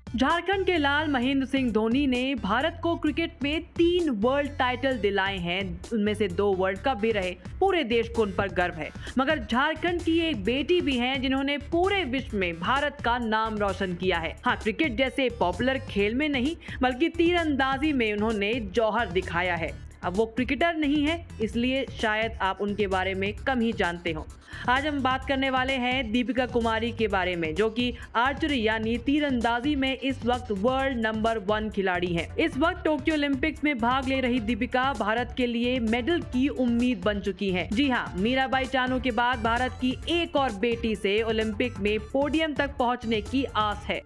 झारखंड के लाल महेंद्र सिंह धोनी ने भारत को क्रिकेट में 3 वर्ल्ड टाइटल दिलाए हैं, उनमें से 2 वर्ल्ड कप भी रहे। पूरे देश को उन पर गर्व है। मगर झारखंड की एक बेटी भी हैं जिन्होंने पूरे विश्व में भारत का नाम रोशन किया है। हाँ, क्रिकेट जैसे पॉपुलर खेल में नहीं बल्कि तीरंदाजी में उन्होंने जौहर दिखाया है। अब वो क्रिकेटर नहीं है, इसलिए शायद आप उनके बारे में कम ही जानते हो। आज हम बात करने वाले हैं दीपिका कुमारी के बारे में, जो कि आर्चरी यानी तीरंदाजी में इस वक्त वर्ल्ड नंबर 1 खिलाड़ी हैं। इस वक्त टोक्यो ओलंपिक्स में भाग ले रही दीपिका भारत के लिए मेडल की उम्मीद बन चुकी हैं। जी हाँ, मीराबाई चानू के बाद भारत की एक और बेटी से ओलंपिक में पोडियम तक पहुंचने की आस है।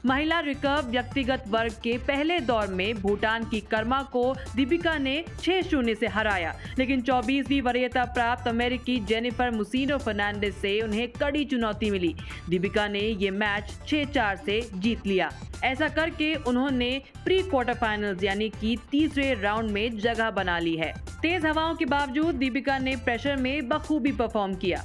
महिला रिकर्व व्यक्तिगत वर्ग के पहले दौर में भूटान की कर्मा को दीपिका ने 6-0 से हराया, लेकिन 24वीं वरीयता प्राप्त अमेरिकी जेनिफर मुसिनो फर्नांडिस से उन्हें कड़ी चुनौती मिली। दीपिका ने ये मैच 6-4 से जीत लिया। ऐसा करके उन्होंने प्री क्वार्टर फाइनल्स यानी कि तीसरे राउंड में जगह बना ली है। तेज हवाओं के बावजूद दीपिका ने प्रेशर में बखूबी परफॉर्म किया।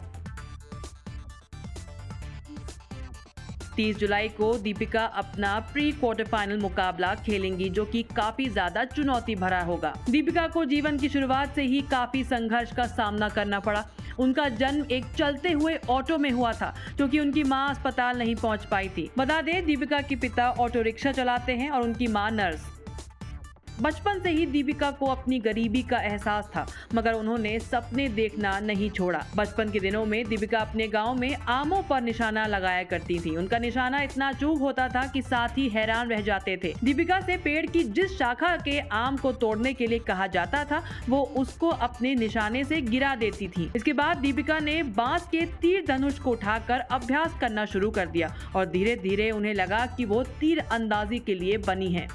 30 जुलाई को दीपिका अपना प्री क्वार्टर फाइनल मुकाबला खेलेंगी, जो कि काफी ज्यादा चुनौती भरा होगा। दीपिका को जीवन की शुरुआत से ही काफी संघर्ष का सामना करना पड़ा। उनका जन्म एक चलते हुए ऑटो में हुआ था, क्योंकि उनकी मां अस्पताल नहीं पहुंच पाई थी। बता दें, दीपिका के पिता ऑटो रिक्शा चलाते हैं और उनकी मां नर्स। बचपन से ही दीपिका को अपनी गरीबी का एहसास था, मगर उन्होंने सपने देखना नहीं छोड़ा। बचपन के दिनों में दीपिका अपने गांव में आमों पर निशाना लगाया करती थी। उनका निशाना इतना चूक होता था कि साथी हैरान रह जाते थे। दीपिका से पेड़ की जिस शाखा के आम को तोड़ने के लिए कहा जाता था, वो उसको अपने निशाने से गिरा देती थी। इसके बाद दीपिका ने बांस के तीर धनुष को उठाकर अभ्यास करना शुरू कर दिया और धीरे धीरे उन्हें लगा कि वो तीर अंदाजी के लिए बनी है।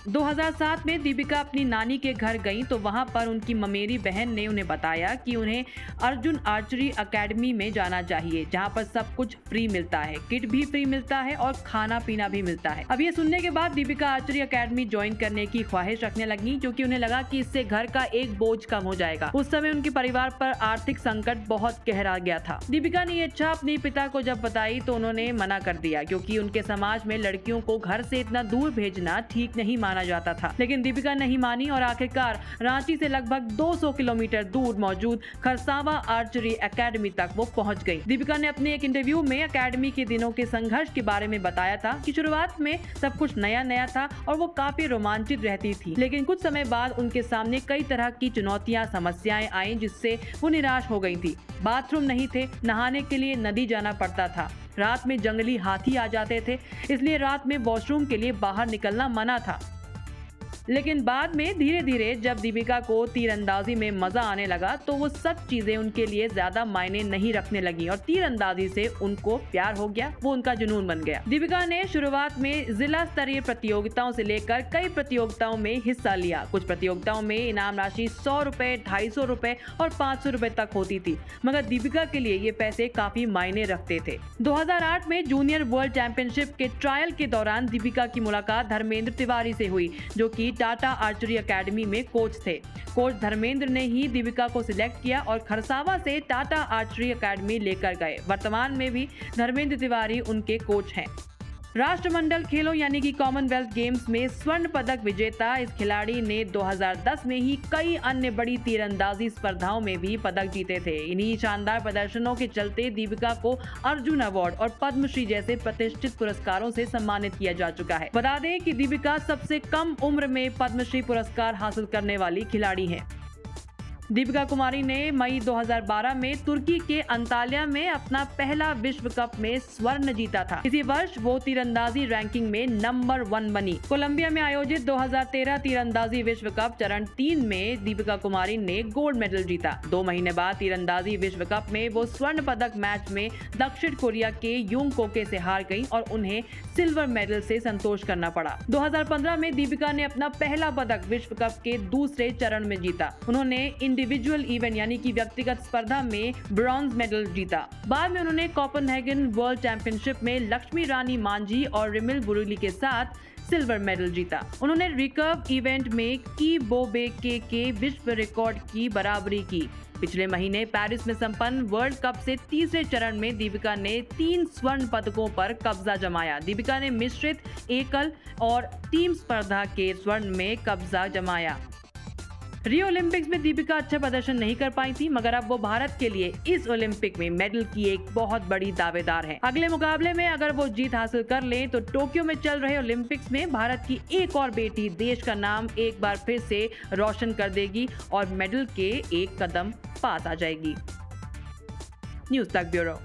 2007 में दीपिका अपनी नानी के घर गईं, तो वहां पर उनकी ममेरी बहन ने उन्हें बताया कि उन्हें अर्जुन आर्चरी एकेडमी में जाना चाहिए, जहां पर सब कुछ फ्री मिलता है, किट भी फ्री मिलता है और खाना पीना भी मिलता है। अब ये सुनने के बाद दीपिका आर्चरी एकेडमी ज्वाइन करने की ख्वाहिश रखने लगी, क्योंकि उन्हें लगा कि इससे घर का एक बोझ कम हो जाएगा। उस समय उनके परिवार पर आर्थिक संकट बहुत गहरा गया था। दीपिका ने ये इच्छा अपने पिता को जब बताई तो उन्होंने मना कर दिया, क्योंकि उनके समाज में लड़कियों को घर से इतना दूर भेजना ठीक नहीं माना जाता था। लेकिन दीपिका नहीं मानी और आखिरकार रांची से लगभग 200 किलोमीटर दूर मौजूद खरसावा आर्चरी एकेडमी तक वो पहुंच गई। दीपिका ने अपने एक इंटरव्यू में एकेडमी के दिनों के संघर्ष के बारे में बताया था कि शुरुआत में सब कुछ नया नया था और वो काफी रोमांचित रहती थी, लेकिन कुछ समय बाद उनके सामने कई तरह की चुनौतियां, समस्याएं आई, जिससे वो निराश हो गई थी। बाथरूम नहीं थे, नहाने के लिए नदी जाना पड़ता था, रात में जंगली हाथी आ जाते थे, इसलिए रात में वॉशरूम के लिए बाहर निकलना मना था। लेकिन बाद में धीरे धीरे जब दीपिका को तीरंदाजी में मजा आने लगा, तो वो सब चीजें उनके लिए ज्यादा मायने नहीं रखने लगी और तीरंदाजी से उनको प्यार हो गया, वो उनका जुनून बन गया। दीपिका ने शुरुआत में जिला स्तरीय प्रतियोगिताओं से लेकर कई प्रतियोगिताओं में हिस्सा लिया। कुछ प्रतियोगिताओं में इनाम राशि 100 रुपए, 250 रुपए और 500 रुपए तक होती थी, मगर दीपिका के लिए ये पैसे काफी मायने रखते थे। 2008 में जूनियर वर्ल्ड चैंपियनशिप के ट्रायल के दौरान दीपिका की मुलाकात धर्मेंद्र तिवारी से हुई, जो कि टाटा आर्चरी एकेडमी में कोच थे। कोच धर्मेंद्र ने ही दीपिका को सिलेक्ट किया और खरसावा से टाटा आर्चरी एकेडमी लेकर गए। वर्तमान में भी धर्मेंद्र तिवारी उनके कोच हैं। राष्ट्रमंडल खेलों यानी कि कॉमनवेल्थ गेम्स में स्वर्ण पदक विजेता इस खिलाड़ी ने 2010 में ही कई अन्य बड़ी तीरंदाजी स्पर्धाओं में भी पदक जीते थे। इन्हीं शानदार प्रदर्शनों के चलते दीपिका को अर्जुन अवार्ड और पद्मश्री जैसे प्रतिष्ठित पुरस्कारों से सम्मानित किया जा चुका है। बता दें कि दीपिका सबसे कम उम्र में पद्मश्री पुरस्कार हासिल करने वाली खिलाड़ी है। दीपिका कुमारी ने मई 2012 में तुर्की के अंताल्या में अपना पहला विश्व कप में स्वर्ण जीता था। इसी वर्ष वो तीरंदाजी रैंकिंग में नंबर 1 बनी। कोलंबिया में आयोजित 2013 तीरंदाजी विश्व कप चरण 3 में दीपिका कुमारी ने गोल्ड मेडल जीता। 2 महीने बाद तीरंदाजी विश्व कप में वो स्वर्ण पदक मैच में दक्षिण कोरिया के यूंग कोके से हार गयी और उन्हें सिल्वर मेडल से संतोष करना पड़ा। 2015 में दीपिका ने अपना पहला पदक विश्व कप के दूसरे चरण में जीता। उन्होंने इंडिविजुअल इवेंट यानी कि व्यक्तिगत स्पर्धा में ब्रॉन्ज मेडल जीता। बाद में उन्होंने कोपेनहेगन वर्ल्ड चैंपियनशिप में लक्ष्मी रानी मांझी और रिमिल बुरुली के साथ सिल्वर मेडल जीता। उन्होंने रिकर्व इवेंट में की बोबेके के विश्व रिकॉर्ड की बराबरी की। पिछले महीने पेरिस में संपन्न वर्ल्ड कप से तीसरे चरण में दीपिका ने 3 स्वर्ण पदकों पर कब्जा जमाया। दीपिका ने मिश्रित, एकल और टीम स्पर्धा के स्वर्ण में कब्जा जमाया। रियो ओलंपिक्स में दीपिका अच्छा प्रदर्शन नहीं कर पाई थी, मगर अब वो भारत के लिए इस ओलंपिक में मेडल की एक बहुत बड़ी दावेदार है। अगले मुकाबले में अगर वो जीत हासिल कर ले तो टोक्यो में चल रहे ओलंपिक्स में भारत की एक और बेटी देश का नाम एक बार फिर से रोशन कर देगी और मेडल के एक कदम पास आ जाएगी। न्यूज़ तक ब्यूरो।